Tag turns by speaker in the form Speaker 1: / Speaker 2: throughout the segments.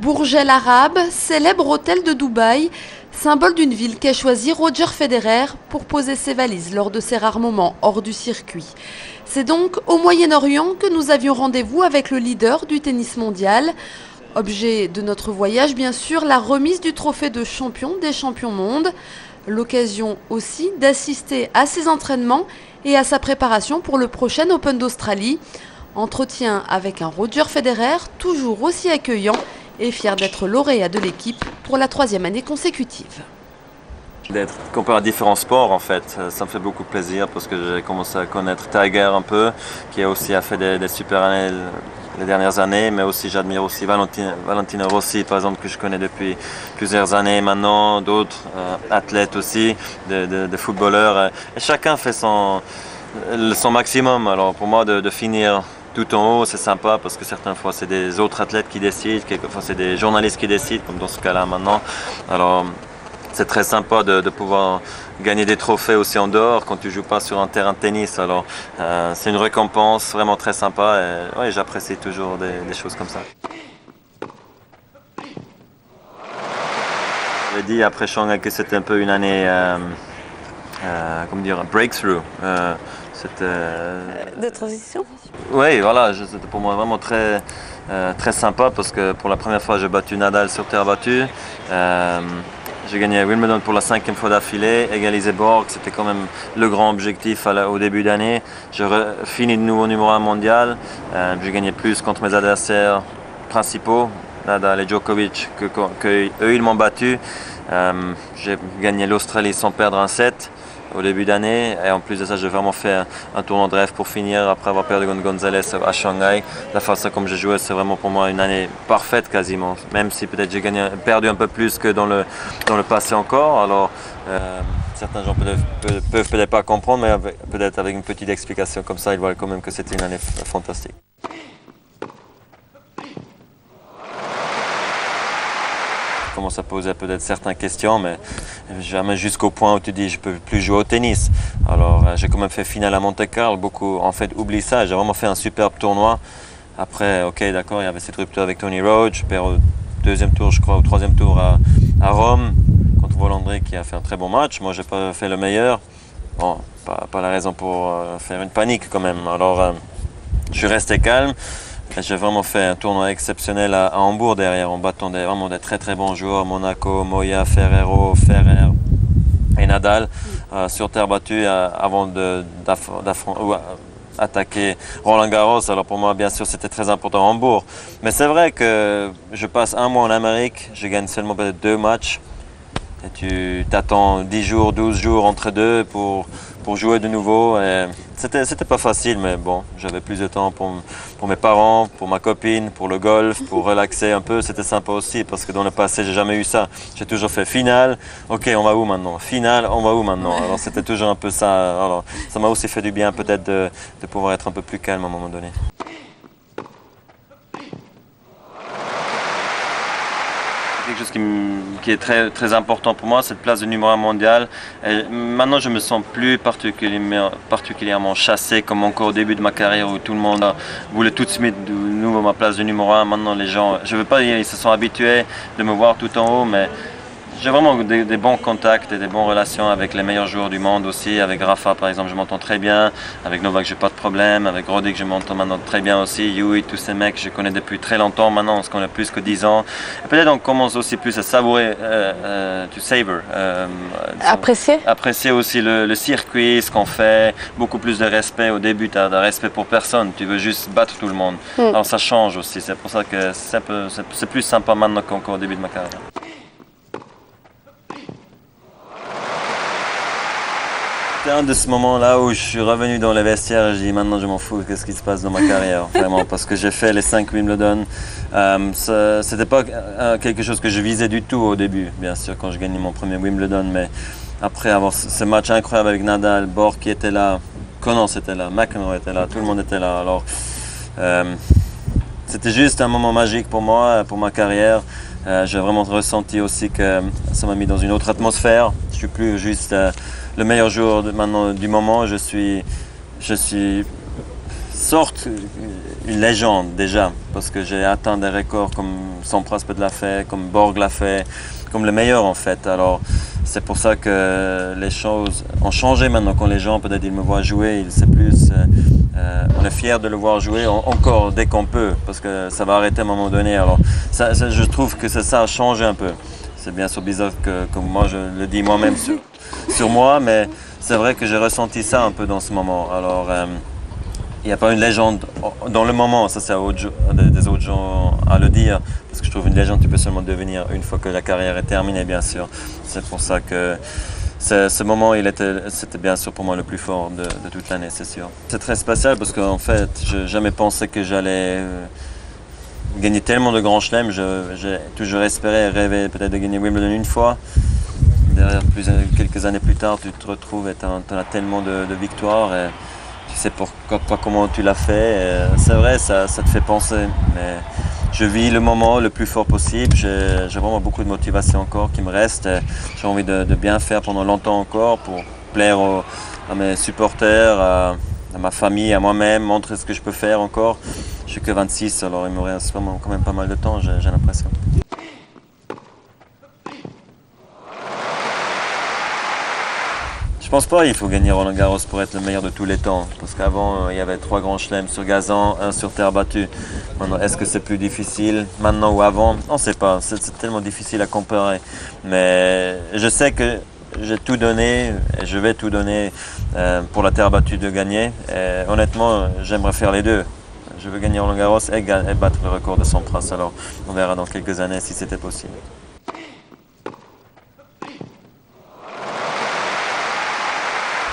Speaker 1: Burj El Arab, célèbre hôtel de Dubaï, symbole d'une ville qu'a choisi Roger Federer pour poser ses valises lors de ses rares moments hors du circuit. C'est donc au Moyen-Orient que nous avions rendez-vous avec le leader du tennis mondial. Objet de notre voyage, bien sûr, la remise du trophée de champion des champions monde. L'occasion aussi d'assister à ses entraînements et à sa préparation pour le prochain Open d'Australie. Entretien avec un Roger Federer toujours aussi accueillant et fier d'être lauréat de l'équipe pour la 3e année consécutive.
Speaker 2: D'être comparé à différents sports en fait, ça me fait beaucoup plaisir parce que j'ai commencé à connaître Tiger un peu, qui a aussi fait des super années les dernières années, mais aussi j'admire aussi Valentino Rossi par exemple, que je connais depuis plusieurs années maintenant, d'autres athlètes aussi, de footballeurs, et chacun fait son maximum. Alors pour moi de finir tout en haut, c'est sympa parce que certaines fois c'est des autres athlètes qui décident, quelquefois c'est des journalistes qui décident, comme dans ce cas-là maintenant. Alors c'est très sympa de pouvoir gagner des trophées aussi en dehors quand tu joues pas sur un terrain de tennis. Alors c'est une récompense vraiment très sympa et ouais, j'apprécie toujours des choses comme ça. J'ai dit après Shanghai que c'était un peu une année, comment dire, un breakthrough.
Speaker 3: De transition?
Speaker 2: Oui, voilà, c'était pour moi vraiment très sympa parce que pour la première fois j'ai battu Nadal sur terre battue. J'ai gagné Wimbledon pour la 5e fois d'affilée, égalisé Borg, c'était quand même le grand objectif au début d'année. J'ai fini de nouveau numéro 1 mondial, j'ai gagné plus contre mes adversaires principaux, Nadal et Djokovic, que eux ils m'ont battu. J'ai gagné l'Australie sans perdre un set au début d'année, et en plus de ça j'ai vraiment fait un tournoi de rêve pour finir après avoir perdu contre Gonzalez à Shanghai. La façon comme j'ai joué, c'est vraiment pour moi une année parfaite quasiment, même si peut-être j'ai perdu un peu plus que dans le passé encore. Alors certains gens peuvent peut-être pas comprendre, mais peut-être avec une petite explication comme ça, ils voient quand même que c'était une année fantastique. Je commence à poser peut-être certaines questions, mais jamais jusqu'au point où tu dis je peux plus jouer au tennis. Alors j'ai quand même fait finale à Monte-Carlo, beaucoup en fait oublient ça, j'ai vraiment fait un superbe tournoi. Après, ok d'accord, il y avait cette rupture avec Tony Roach, je perds au 2e tour je crois, au 3e tour à Rome, contre Volandry qui a fait un très bon match. Moi j'ai pas fait le meilleur, bon, pas la raison pour faire une panique quand même. Alors je suis resté calme. J'ai vraiment fait un tournoi exceptionnel à Hambourg derrière, en battant vraiment des très bons joueurs, Monaco, Moya, Ferrero, Ferrer et Nadal, sur terre battue avant d'attaquer Roland Garros. Alors pour moi bien sûr c'était très important à Hambourg. Mais c'est vrai que je passe un mois en Amérique, je gagne seulement peut-être 2 matchs. Et tu t'attends 10 jours, 12 jours entre deux pour jouer de nouveau. C'était pas facile, mais bon, j'avais plus de temps pour mes parents, pour ma copine, pour le golf, pour relaxer un peu. C'était sympa aussi parce que dans le passé, j'ai jamais eu ça. J'ai toujours fait finale, ok, on va où maintenant? Finale, on va où maintenant? Alors c'était toujours un peu ça. Alors ça m'a aussi fait du bien peut-être de pouvoir être un peu plus calme à un moment donné. Quelque chose qui est très important pour moi, cette place de numéro 1 mondial. Et maintenant, je me sens plus particulièrement chassé comme encore au début de ma carrière où tout le monde voulait tout de suite de nouveau ma place de numéro 1. Maintenant, les gens, je veux pas dire, ils se sont habitués de me voir tout en haut, mais j'ai vraiment des bons contacts et des bonnes relations avec les meilleurs joueurs du monde aussi. Avec Rafa par exemple, je m'entends très bien. Avec Novak, j'ai pas de problème. Avec Roddick, je m'entends maintenant très bien aussi. Yui, tous ces mecs, je connais depuis très longtemps. Maintenant, on se connaît plus que 10 ans. Et peut-être on commence aussi plus à savourer, to savor. Apprécier aussi le circuit, ce qu'on fait. Beaucoup plus de respect. Au début, tu as de respect pour personne. Tu veux juste battre tout le monde. Alors ça change aussi. C'est pour ça que c'est plus sympa maintenant qu'encore au début de ma carrière. C'était un de ces moments-là où je suis revenu dans les vestiaires et je dis maintenant je m'en fous, qu'est-ce qui se passe dans ma carrière, vraiment, parce que j'ai fait les 5 Wimbledon. C'était pas quelque chose que je visais du tout au début, bien sûr, quand je gagnais mon premier Wimbledon, mais après avoir ce match incroyable avec Nadal, Borg qui était là, Connors était là, McEnroe était là, tout le monde était là. Alors, c'était juste un moment magique pour moi, pour ma carrière. J'ai vraiment ressenti aussi que ça m'a mis dans une autre atmosphère. Je suis plus juste le meilleur joueur maintenant du moment. Je suis sorte une légende déjà, parce que j'ai atteint des records comme Sampras peut l'a fait, comme Borg l'a fait, comme le meilleur en fait. Alors c'est pour ça que les choses ont changé maintenant. Quand les gens peut-être ils me voient jouer, c'est plus, on est fier de le voir jouer encore dès qu'on peut, parce que ça va arrêter à un moment donné. Alors je trouve que ça a changé un peu. C'est bien sûr bizarre que moi je le dis moi-même sur moi, mais c'est vrai que j'ai ressenti ça un peu dans ce moment. Alors il n'y a pas une légende dans le moment, ça c'est des autres gens à le dire, parce que je trouve une légende tu peux seulement devenir une fois que la carrière est terminée, bien sûr. C'est pour ça que ce moment, c'était bien sûr pour moi le plus fort de toute l'année, c'est sûr. C'est très spécial parce qu'en fait, je n'ai jamais pensé que j'allais gagner tellement de grands chelems. J'ai toujours espéré et rêvé peut-être de gagner Wimbledon une fois. Derrière, quelques années plus tard, tu te retrouves et tu as tellement de victoires. Et tu sais pas comment tu l'as fait. C'est vrai, ça te fait penser. Mais je vis le moment le plus fort possible. J'ai vraiment beaucoup de motivation encore qui me reste. J'ai envie de bien faire pendant longtemps encore pour plaire à mes supporters, à ma famille, à moi-même, montrer ce que je peux faire encore. Je suis que 26, alors il me reste vraiment quand même pas mal de temps, j'ai l'impression. Je pense pas qu'il faut gagner Roland Garros pour être le meilleur de tous les temps. Parce qu'avant, il y avait 3 grands chelems sur gazon, 1 sur terre battue. Maintenant, est-ce que c'est plus difficile maintenant ou avant? On ne sait pas. C'est tellement difficile à comparer. Mais je sais que j'ai tout donné et je vais tout donner pour la terre battue de gagner. Et honnêtement, j'aimerais faire les deux. Je veux gagner Roland Garros et battre le record de Sampras. Alors, on verra dans quelques années si c'était possible.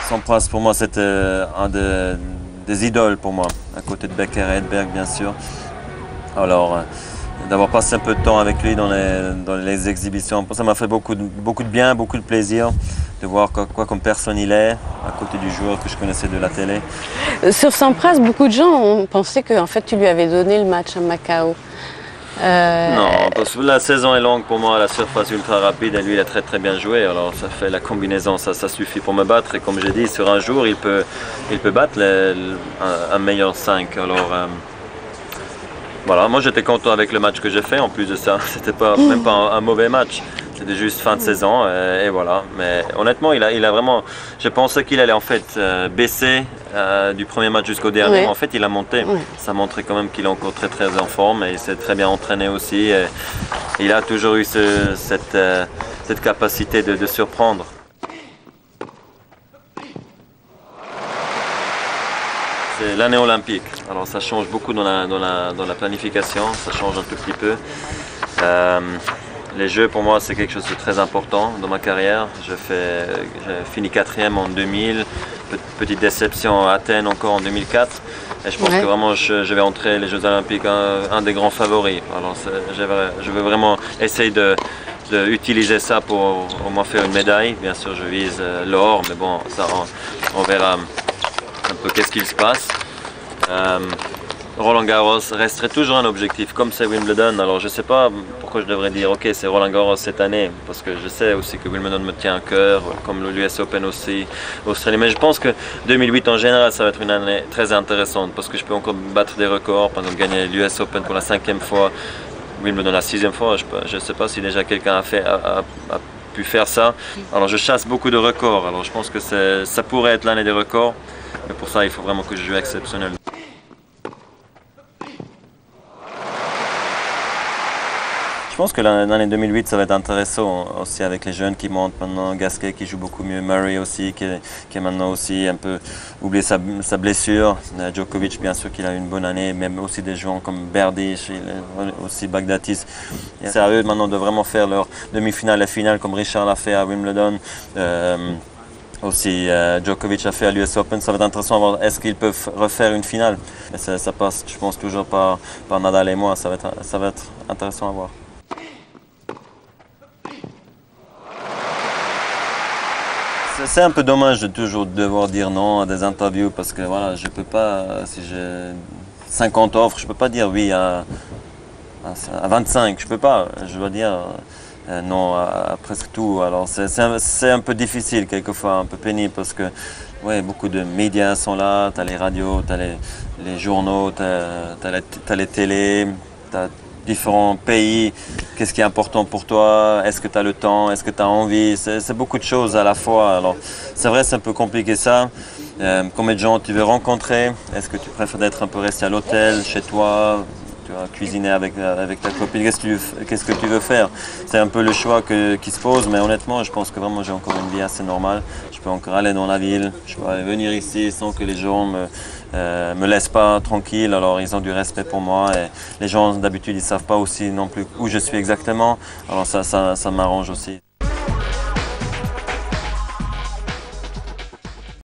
Speaker 2: Sampras pour moi c'était un des idoles pour moi, à côté de Becker et Edberg bien sûr. Alors d'avoir passé un peu de temps avec lui dans les exhibitions, ça m'a fait beaucoup de bien, beaucoup de plaisir de voir quoi comme personne il est, à côté du joueur que je connaissais de la télé.
Speaker 3: Sur Sampras, beaucoup de gens ont pensé que en fait, tu lui avais donné le match à Macao.
Speaker 2: Non, parce que la saison est longue pour moi, la surface ultra rapide et lui il a très bien joué, alors ça fait la combinaison, ça suffit pour me battre et comme j'ai dit, sur un jour il peut battre un meilleur 5. Alors voilà, moi j'étais content avec le match que j'ai fait, en plus de ça, c'était même pas un mauvais match. C'était juste fin de saison et voilà. Mais honnêtement, il a vraiment. Je pensais qu'il allait en fait baisser du premier match jusqu'au dernier.
Speaker 3: Ouais.
Speaker 2: Mais en fait, il a monté. Ouais. Ça montrait quand même qu'il est encore très en forme et il s'est très bien entraîné aussi. Et il a toujours eu cette capacité de surprendre. C'est l'année olympique. Alors ça change beaucoup dans la planification. Ça change un tout petit peu. Les Jeux pour moi c'est quelque chose de très important dans ma carrière. J'ai fini 4e en 2000, petite déception à Athènes encore en 2004. Et je pense que vraiment je vais entrer les Jeux Olympiques un des grands favoris. Alors je veux vraiment essayer d'utiliser ça pour au moins faire une médaille. Bien sûr je vise l'or, mais bon ça on verra un peu qu'est-ce qu'il se passe. Roland Garros resterait toujours un objectif, comme c'est Wimbledon. Alors je ne sais pas pourquoi je devrais dire ok c'est Roland Garros cette année, parce que je sais aussi que Wimbledon me tient à cœur, comme l'US Open aussi, Australie. Mais je pense que 2008 en général ça va être une année très intéressante, parce que je peux encore battre des records, par exemple gagner l'US Open pour la 5e fois, Wimbledon la 6e fois. Je ne sais pas si déjà quelqu'un a pu faire ça. Alors je chasse beaucoup de records, alors je pense que ça pourrait être l'année des records, mais pour ça il faut vraiment que je joue exceptionnel. Je pense que l'année 2008 ça va être intéressant aussi avec les jeunes qui montent maintenant, Gasquet qui joue beaucoup mieux, Murray aussi qui est maintenant aussi un peu oublié sa blessure, Djokovic bien sûr qu'il a eu une bonne année, même aussi des joueurs comme Berdych, aussi Baghdatis. C'est à eux maintenant de vraiment faire leur demi-finale et finale comme Richard l'a fait à Wimbledon. Aussi Djokovic a fait à l'US Open, ça va être intéressant à voir est-ce qu'ils peuvent refaire une finale. Mais ça passe je pense toujours par Nadal et moi, ça va être intéressant à voir. C'est un peu dommage de toujours devoir dire non à des interviews parce que voilà, je peux pas, si j'ai 50 offres, je peux pas dire oui à 25, je peux pas. Je dois dire non à presque tout. Alors c'est un peu difficile, quelquefois un peu pénible parce que ouais, beaucoup de médias sont là, tu as les radios, tu as les journaux, tu as les télés, tu as différents pays. Qu'est-ce qui est important pour toi? Est-ce que tu as le temps? Est-ce que tu as envie? C'est beaucoup de choses à la fois. Alors c'est vrai, c'est un peu compliqué ça. Combien de gens tu veux rencontrer? Est-ce que tu préfères d'être un peu resté à l'hôtel, chez toi? Tu vas cuisiner avec ta copine, qu'est-ce que tu veux faire? C'est un peu le choix qui se pose, mais honnêtement, je pense que vraiment j'ai encore une vie assez normale. Je peux encore aller dans la ville, je peux aller venir ici sans que les gens me laissent pas tranquille. Alors ils ont du respect pour moi et les gens d'habitude ils savent pas aussi non plus où je suis exactement. Alors ça m'arrange aussi.